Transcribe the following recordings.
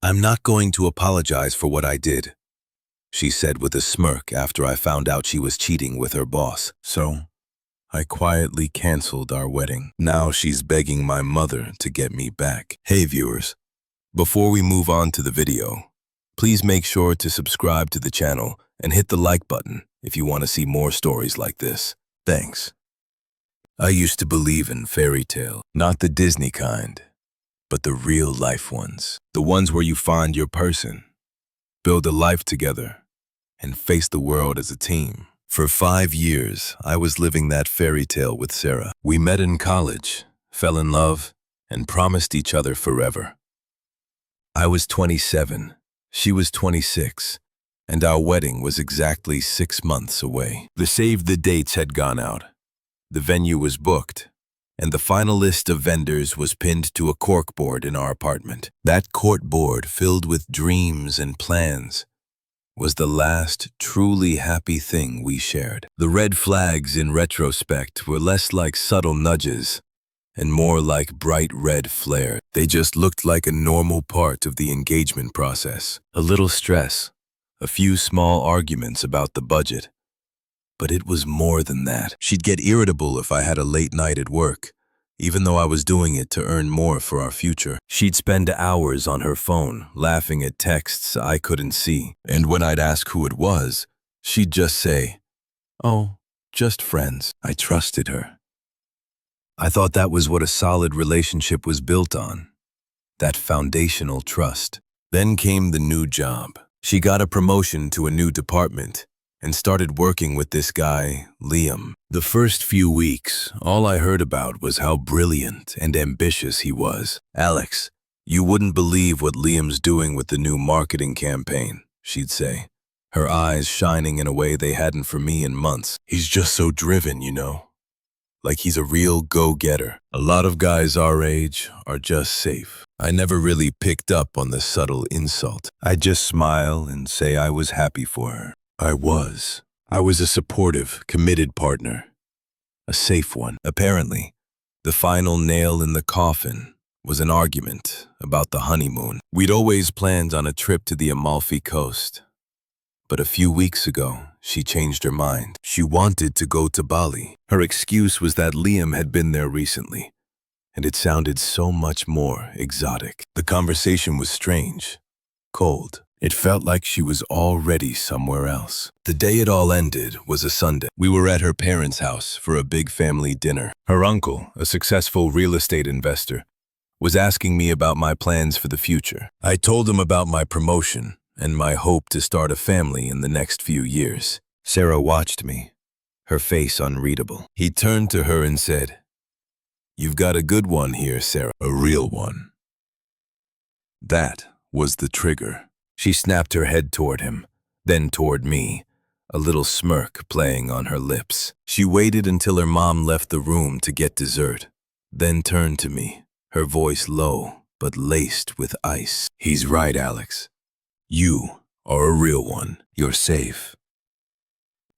"I'm not going to apologize for what I did," she said with a smirk after I found out she was cheating with her boss. So, I quietly canceled our wedding. Now she's begging my mother to get me back. Hey viewers, before we move on to the video, please make sure to subscribe to the channel and hit the like button if you want to see more stories like this. Thanks. I used to believe in fairy tale, not the Disney kind, but the real life ones. The ones where you find your person, build a life together, and face the world as a team. For 5 years, I was living that fairy tale with Sarah. We met in college, fell in love, and promised each other forever. I was 27, she was 26, and our wedding was exactly 6 months away. The save the dates had gone out. The venue was booked, and the final list of vendors was pinned to a corkboard in our apartment. That corkboard, filled with dreams and plans, was the last truly happy thing we shared. The red flags in retrospect were less like subtle nudges and more like bright red flare. They just looked like a normal part of the engagement process. A little stress, a few small arguments about the budget. But it was more than that. She'd get irritable if I had a late night at work, even though I was doing it to earn more for our future. She'd spend hours on her phone, laughing at texts I couldn't see. And when I'd ask who it was, she'd just say, "Oh, just friends." I trusted her. I thought that was what a solid relationship was built on, that foundational trust. Then came the new job. She got a promotion to a new department and started working with this guy, Liam. The first few weeks, all I heard about was how brilliant and ambitious he was. "Alex, you wouldn't believe what Liam's doing with the new marketing campaign," she'd say, her eyes shining in a way they hadn't for me in months. "He's just so driven, you know. Like he's a real go-getter. A lot of guys our age are just safe." I never really picked up on the subtle insult. I'd just smile and say I was happy for her. I was a supportive, committed partner. A safe one. Apparently, the final nail in the coffin was an argument about the honeymoon. We'd always planned on a trip to the Amalfi Coast. But a few weeks ago, she changed her mind. She wanted to go to Bali. Her excuse was that Liam had been there recently, and it sounded so much more exotic. The conversation was strange, cold. It felt like she was already somewhere else. The day it all ended was a Sunday. We were at her parents' house for a big family dinner. Her uncle, a successful real estate investor, was asking me about my plans for the future. I told him about my promotion and my hope to start a family in the next few years. Sarah watched me, her face unreadable. He turned to her and said, "You've got a good one here, Sarah, a real one." That was the trigger. She snapped her head toward him, then toward me, a little smirk playing on her lips. She waited until her mom left the room to get dessert, then turned to me, her voice low but laced with ice. "He's right, Alex. You are a real one. You're safe.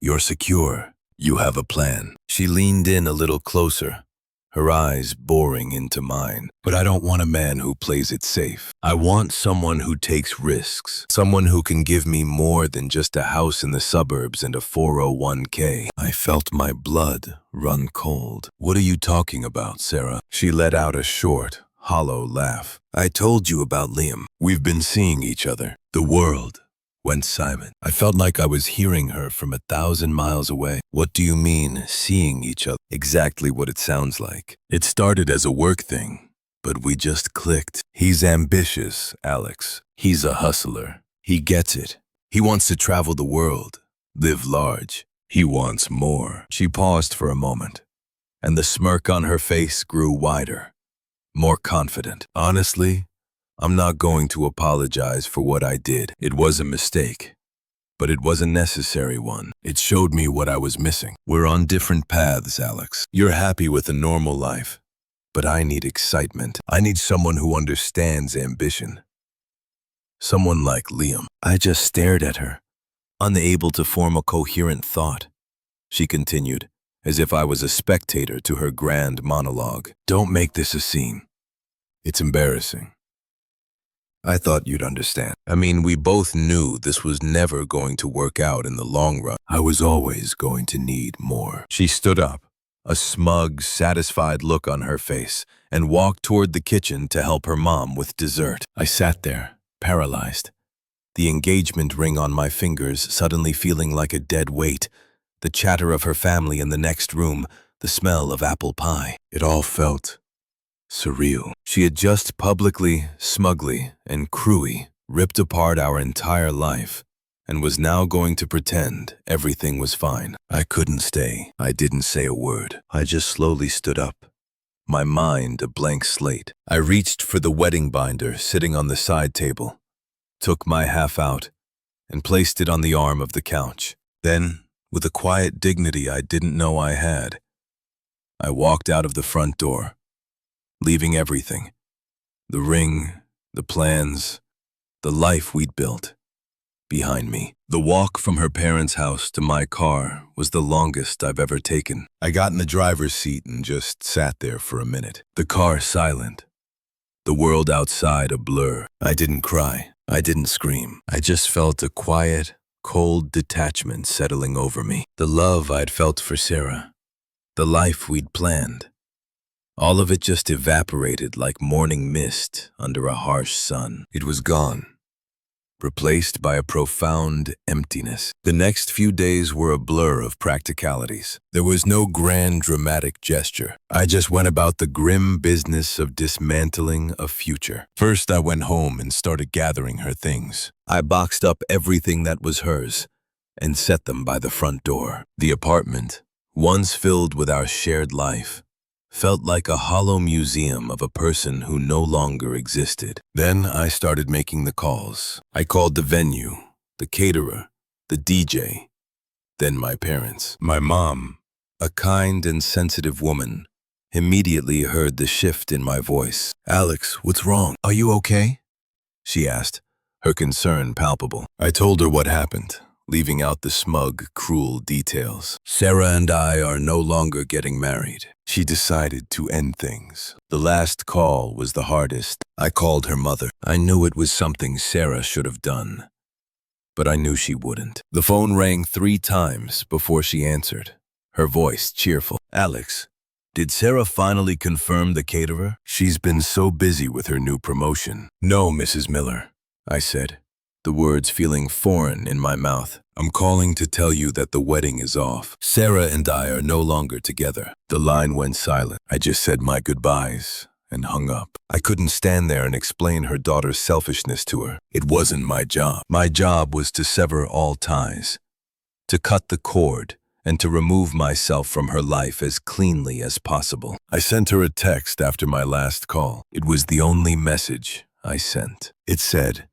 You're secure. You have a plan." She leaned in a little closer, her eyes boring into mine. "But I don't want a man who plays it safe. I want someone who takes risks, someone who can give me more than just a house in the suburbs and a 401k. I felt my blood run cold. "What are you talking about, Sarah?" She let out a short, hollow laugh. "I told you about Liam. We've been seeing each other." The world went silent. I felt like I was hearing her from 1,000 miles away. "What do you mean, seeing each other?" Exactly what it sounds like. It started as a work thing, but we just clicked. He's ambitious, Alex. He's a hustler. He gets it. He wants to travel the world, live large. He wants more. She paused for a moment, and the smirk on her face grew wider, more confident. "Honestly, I'm not going to apologize for what I did. It was a mistake, but it was a necessary one. It showed me what I was missing. We're on different paths, Alex. You're happy with a normal life, but I need excitement. I need someone who understands ambition. Someone like Liam." I just stared at her, unable to form a coherent thought. She continued, as if I was a spectator to her grand monologue. "Don't make this a scene. It's embarrassing. I thought you'd understand. I mean, we both knew this was never going to work out in the long run. I was always going to need more. She stood up, a smug, satisfied look on her face, and walked toward the kitchen to help her mom with dessert. I sat there, paralyzed, the engagement ring on my fingers suddenly feeling like a dead weight, the chatter of her family in the next room, the smell of apple pie. It all felt surreal. She had just publicly, smugly, and cruelly ripped apart our entire life and was now going to pretend everything was fine. I couldn't stay. I didn't say a word. I just slowly stood up, my mind a blank slate. I reached for the wedding binder sitting on the side table, took my half out, and placed it on the arm of the couch. Then, with a quiet dignity I didn't know I had, I walked out of the front door, leaving everything, the ring, the plans, the life we'd built, behind me. The walk from her parents' house to my car was the longest I've ever taken. I got in the driver's seat and just sat there for a minute. The car silent, the world outside a blur. I didn't cry. I didn't scream. I just felt a quiet, cold detachment settling over me. The love I'd felt for Sarah, the life we'd planned, all of it just evaporated like morning mist under a harsh sun. It was gone, replaced by a profound emptiness. The next few days were a blur of practicalities. There was no grand dramatic gesture. I just went about the grim business of dismantling a future. First, I went home and started gathering her things. I boxed up everything that was hers and set them by the front door. The apartment, once filled with our shared life, felt like a hollow museum of a person who no longer existed. Then I started making the calls. I called the venue, the caterer, the DJ, then my parents. My mom, a kind and sensitive woman, immediately heard the shift in my voice. "Alex, what's wrong? Are you okay?" she asked, her concern palpable. I told her what happened, leaving out the smug, cruel details. Sarah and I are no longer getting married. She decided to end things. The last call was the hardest. I called her mother. I knew it was something Sarah should have done, but I knew she wouldn't. The phone rang 3 times before she answered, her voice cheerful. "Alex, did Sarah finally confirm the caterer? She's been so busy with her new promotion." "No, Mrs. Miller," I said, the words feeling foreign in my mouth. "I'm calling to tell you that the wedding is off. Sarah and I are no longer together." The line went silent. I just said my goodbyes and hung up. I couldn't stand there and explain her daughter's selfishness to her. It wasn't my job. My job was to sever all ties, to cut the cord, and to remove myself from her life as cleanly as possible. I sent her a text after my last call. It was the only message I sent. It said,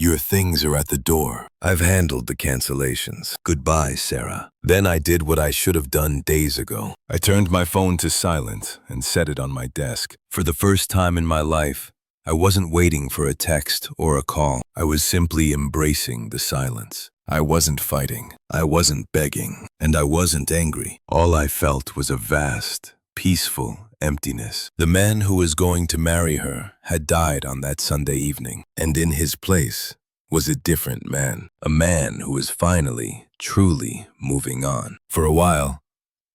"Your things are at the door. I've handled the cancellations. Goodbye, Sarah." Then I did what I should have done days ago. I turned my phone to silent and set it on my desk. For the first time in my life, I wasn't waiting for a text or a call. I was simply embracing the silence. I wasn't fighting. I wasn't begging. And I wasn't angry. All I felt was a vast, peaceful emptiness. The man who was going to marry her had died on that Sunday evening, and in his place was a different man, a man who was finally, truly moving on. For a while,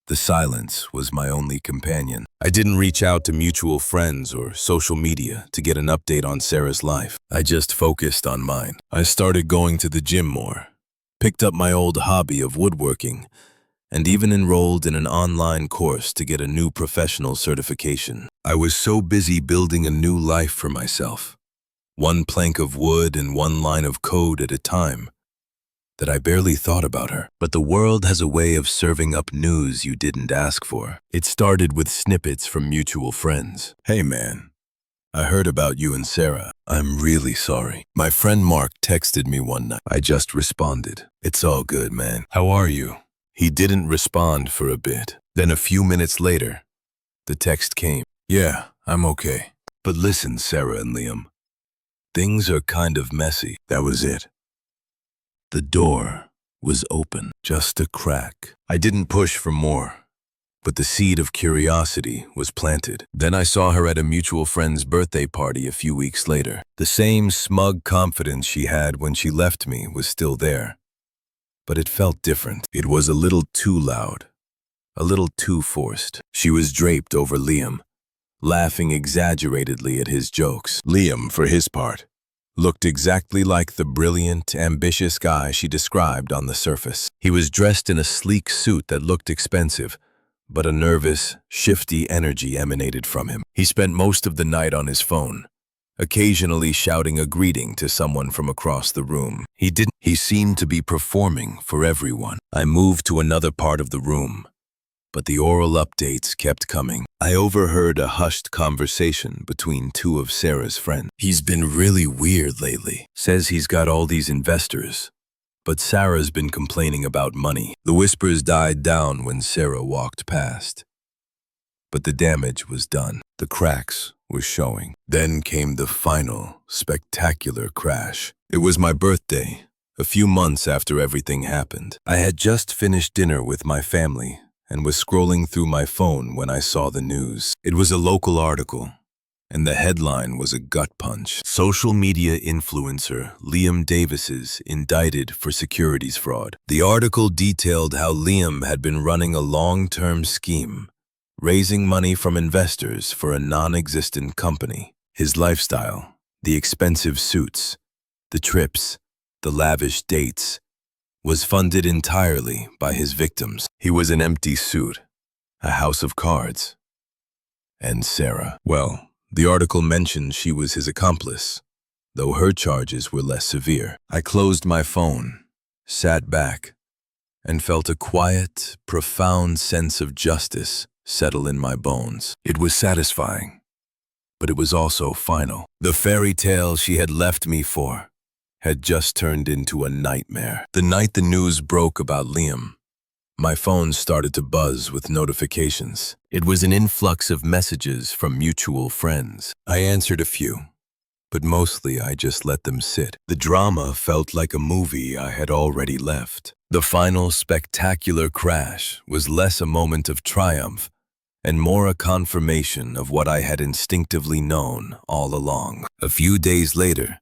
the silence was my only companion. I didn't reach out to mutual friends or social media to get an update on Sarah's life. I just focused on mine. I started going to the gym more, picked up my old hobby of woodworking, and even enrolled in an online course to get a new professional certification. I was so busy building a new life for myself, one plank of wood and one line of code at a time, that I barely thought about her. But the world has a way of serving up news you didn't ask for. It started with snippets from mutual friends. "Hey man, I heard about you and Sarah. I'm really sorry. My friend Mark texted me one night." I just responded, "It's all good, man. How are you?" He didn't respond for a bit. Then a few minutes later, the text came. "Yeah, I'm okay. But listen, Sarah and Liam, things are kind of messy." That was it. The door was open, just a crack. I didn't push for more. but the seed of curiosity was planted. Then I saw her at a mutual friend's birthday party a few weeks later. The same smug confidence she had when she left me was still there, but it felt different. It was a little too loud, a little too forced. She was draped over Liam, laughing exaggeratedly at his jokes. Liam, for his part, looked exactly like the brilliant, ambitious guy she described on the surface. He was dressed in a sleek suit that looked expensive, but a nervous, shifty energy emanated from him. He spent most of the night on his phone, occasionally shouting a greeting to someone from across the room. He seemed to be performing for everyone. I moved to another part of the room, but the oral updates kept coming. I overheard a hushed conversation between two of Sarah's friends. He's been really weird lately. Says he's got all these investors, but Sarah's been complaining about money. The whispers died down when Sarah walked past, but the damage was done. The cracks were showing. Then came the final, spectacular crash. It was my birthday, a few months after everything happened. I had just finished dinner with my family and was scrolling through my phone when I saw the news. It was a local article, and the headline was a gut punch. Social media influencer Liam Davis is indicted for securities fraud. The article detailed how Liam had been running a long-term scheme, raising money from investors for a non-existent company. His lifestyle, the expensive suits, the trips, the lavish dates, was funded entirely by his victims. He was an empty suit, a house of cards. And Sarah, well, the article mentioned she was his accomplice, though her charges were less severe. I closed my phone, sat back, and felt a quiet, profound sense of justice settle in my bones. It was satisfying, but it was also final. The fairy tale she had left me for had just turned into a nightmare. The night the news broke about Liam, my phone started to buzz with notifications. It was an influx of messages from mutual friends. I answered a few, but mostly I just let them sit. The drama felt like a movie I had already left. The final spectacular crash was less a moment of triumph and more a confirmation of what I had instinctively known all along. A few days later,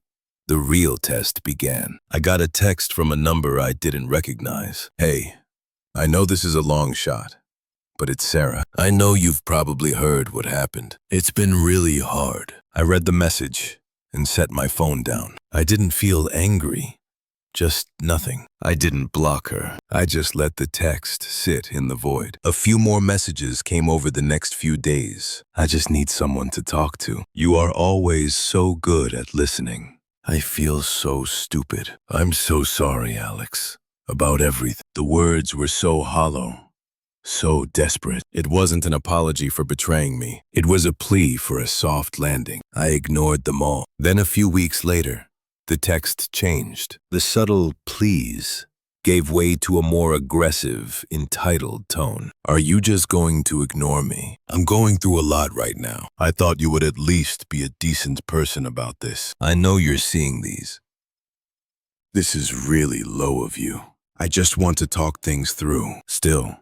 the real test began. I got a text from a number I didn't recognize. Hey, I know this is a long shot, but it's Sarah. I know you've probably heard what happened. It's been really hard. I read the message and set my phone down. I didn't feel angry, just nothing. I didn't block her. I just let the text sit in the void. A few more messages came over the next few days. I just need someone to talk to. You are always so good at listening. I feel so stupid. I'm so sorry, Alex, about everything. The words were so hollow, so desperate. It wasn't an apology for betraying me. It was a plea for a soft landing. I ignored them all. Then a few weeks later, the text changed. The subtle please gave way to a more aggressive, entitled tone. Are you just going to ignore me? I'm going through a lot right now. I thought you would at least be a decent person about this. I know you're seeing these. This is really low of you. I just want to talk things through. Still,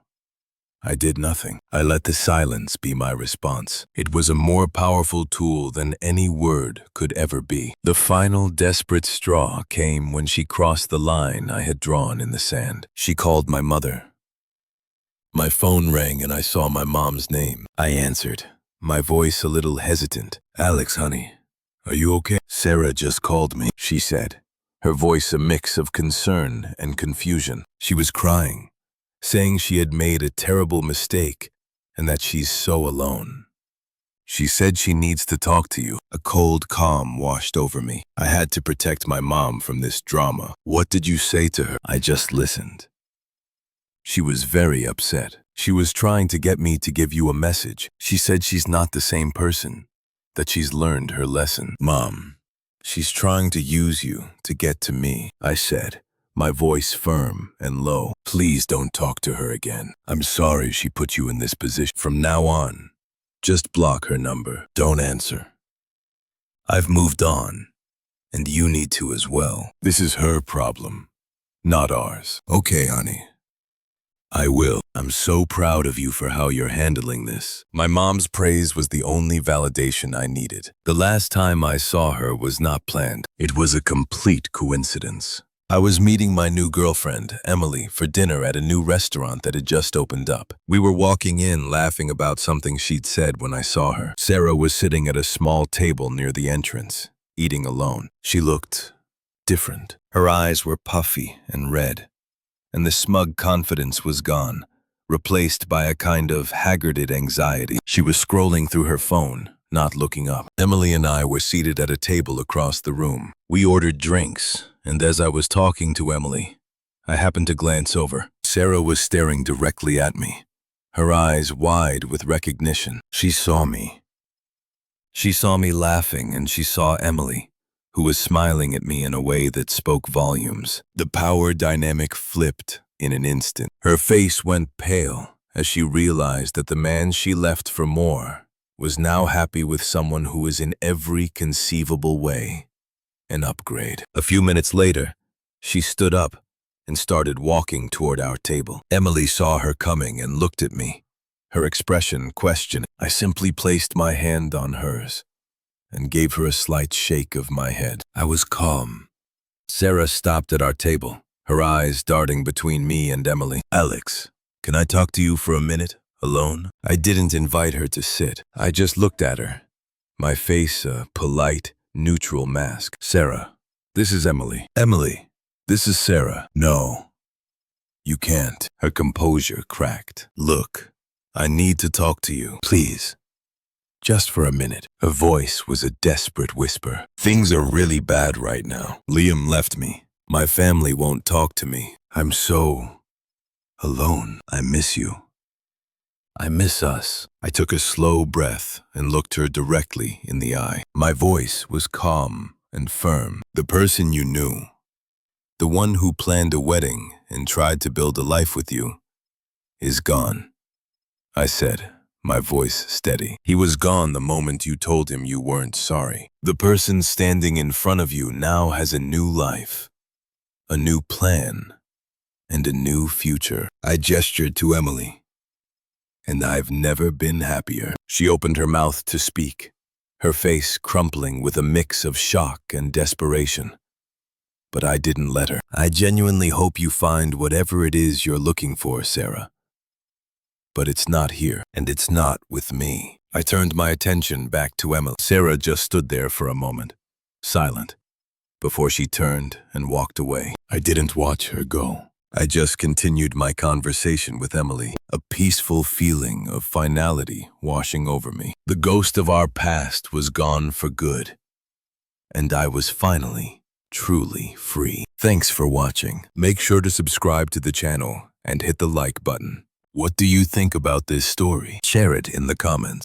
I did nothing. I let the silence be my response. It was a more powerful tool than any word could ever be. The final desperate straw came when she crossed the line I had drawn in the sand. She called my mother. My phone rang and I saw my mom's name. I answered, my voice a little hesitant. Alex, honey, are you okay? Sarah just called me, she said, her voice a mix of concern and confusion. She was crying, saying she had made a terrible mistake and that she's so alone. She said she needs to talk to you. A cold calm washed over me. I had to protect my mom from this drama. What did you say to her? I just listened. She was very upset. She was trying to get me to give you a message. She said she's not the same person, that she's learned her lesson. Mom, she's trying to use you to get to me, I said, my voice firm and low. Please don't talk to her again. I'm sorry she put you in this position. From now on, just block her number. Don't answer. I've moved on, and you need to as well. This is her problem, not ours. Okay, honey. I will. I'm so proud of you for how you're handling this. My mom's praise was the only validation I needed. The last time I saw her was not planned. It was a complete coincidence. I was meeting my new girlfriend, Emily, for dinner at a new restaurant that had just opened up. We were walking in, laughing about something she'd said when I saw her. Sarah was sitting at a small table near the entrance, eating alone. She looked different. Her eyes were puffy and red, and the smug confidence was gone, replaced by a kind of haggarded anxiety. She was scrolling through her phone, not looking up. Emily and I were seated at a table across the room. We ordered drinks, and as I was talking to Emily, I happened to glance over. Sarah was staring directly at me, her eyes wide with recognition. She saw me. She saw me laughing, and she saw Emily, who was smiling at me in a way that spoke volumes. The power dynamic flipped in an instant. Her face went pale as she realized that the man she left for more was now happy with someone who was in every conceivable way an upgrade. A few minutes later, she stood up and started walking toward our table. Emily saw her coming and looked at me, her expression questioning. I simply placed my hand on hers and gave her a slight shake of my head. I was calm. Sarah stopped at our table, her eyes darting between me and Emily. Alex, can I talk to you for a minute, alone? I didn't invite her to sit. I just looked at her, my face a polite, neutral mask. Sarah, this is Emily. Emily, this is Sarah. No, you can't. Her composure cracked. Look, I need to talk to you, please. Just for a minute. Her voice was a desperate whisper. Things are really bad right now. Liam left me. My family won't talk to me. I'm so alone. I miss you. I miss us. I took a slow breath and looked her directly in the eye. My voice was calm and firm. The person you knew, the one who planned a wedding and tried to build a life with you, is gone, I said, my voice steady. He was gone the moment you told him you weren't sorry. The person standing in front of you now has a new life, a new plan, and a new future. I gestured to Emily. And I've never been happier. She opened her mouth to speak, her face crumpling with a mix of shock and desperation. But I didn't let her. I genuinely hope you find whatever it is you're looking for, Sarah. But it's not here, and it's not with me. I turned my attention back to Emily. Sarah just stood there for a moment, silent, before she turned and walked away. I didn't watch her go. I just continued my conversation with Emily, a peaceful feeling of finality washing over me. The ghost of our past was gone for good, and I was finally, truly free. Thanks for watching. Make sure to subscribe to the channel and hit the like button. What do you think about this story? Share it in the comments.